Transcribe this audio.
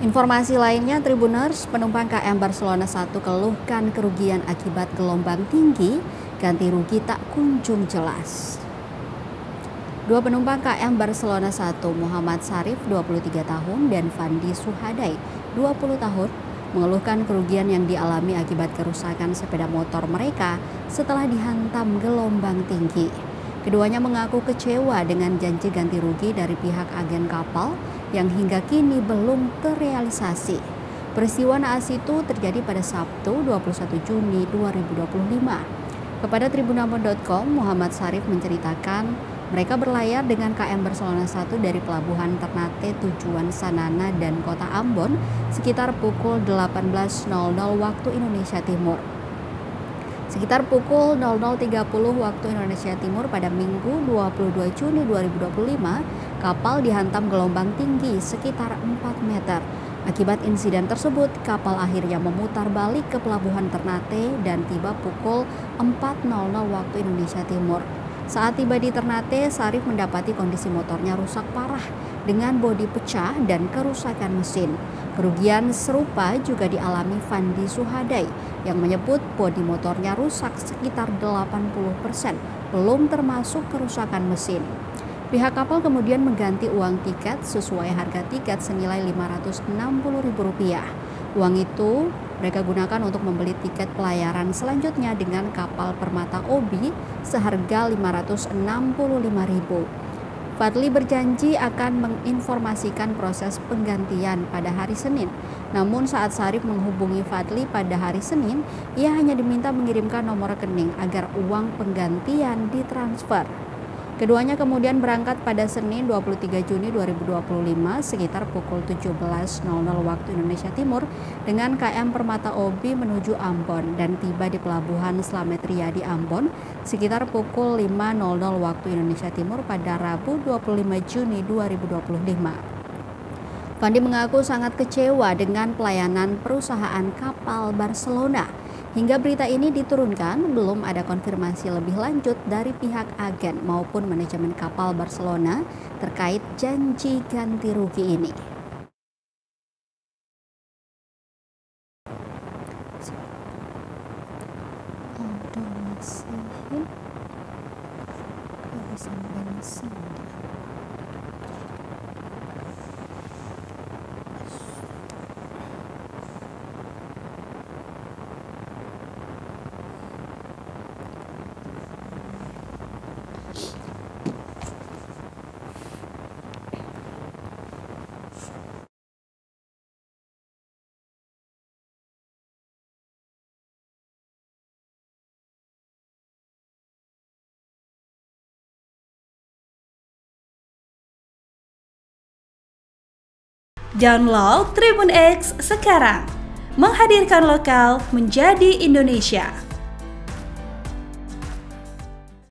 Informasi lainnya, Tribuners, penumpang KM Barcelona 1 keluhkan kerugian akibat gelombang tinggi, ganti rugi tak kunjung jelas. Dua penumpang KM Barcelona 1, Muhammad Sarif 23 tahun dan Fandi Suhadai 20 tahun, mengeluhkan kerugian yang dialami akibat kerusakan sepeda motor mereka setelah dihantam gelombang tinggi. Keduanya mengaku kecewa dengan janji ganti rugi dari pihak agen kapal yang hingga kini belum terrealisasi. Peristiwa naas itu terjadi pada Sabtu 21 Juni 2025. Kepada tribunambon.com, Muhammad Sarif menceritakan mereka berlayar dengan KM Barcelona 1 dari Pelabuhan Ternate tujuan Sanana dan Kota Ambon sekitar pukul 18.00 waktu Indonesia Timur. Sekitar pukul 00.30 waktu Indonesia Timur pada Minggu 22 Juni 2025, kapal dihantam gelombang tinggi sekitar 4 meter. Akibat insiden tersebut, kapal akhirnya memutar balik ke Pelabuhan Ternate dan tiba pukul 4.00 waktu Indonesia Timur. Saat tiba di Ternate, Sarif mendapati kondisi motornya rusak parah dengan bodi pecah dan kerusakan mesin. Kerugian serupa juga dialami Fandi Suhadai yang menyebut bodi motornya rusak sekitar 80%, belum termasuk kerusakan mesin. Pihak kapal kemudian mengganti uang tiket sesuai harga tiket senilai Rp560.000. Uang itu mereka gunakan untuk membeli tiket pelayaran selanjutnya dengan kapal Permata Obi seharga Rp565.000. Fadli berjanji akan menginformasikan proses penggantian pada hari Senin. Namun saat Sarif menghubungi Fadli pada hari Senin, ia hanya diminta mengirimkan nomor rekening agar uang penggantian ditransfer. Keduanya kemudian berangkat pada Senin 23 Juni 2025 sekitar pukul 17.00 waktu Indonesia Timur dengan KM Permata Obi menuju Ambon dan tiba di Pelabuhan Slamet Riyadi Ambon sekitar pukul 5.00 waktu Indonesia Timur pada Rabu 25 Juni 2025. Fandi mengaku sangat kecewa dengan pelayanan perusahaan kapal Barcelona. Hingga berita ini diturunkan, belum ada konfirmasi lebih lanjut dari pihak agen maupun manajemen kapal Barcelona terkait janji ganti rugi ini. Download Tribun X sekarang, menghadirkan lokal menjadi Indonesia.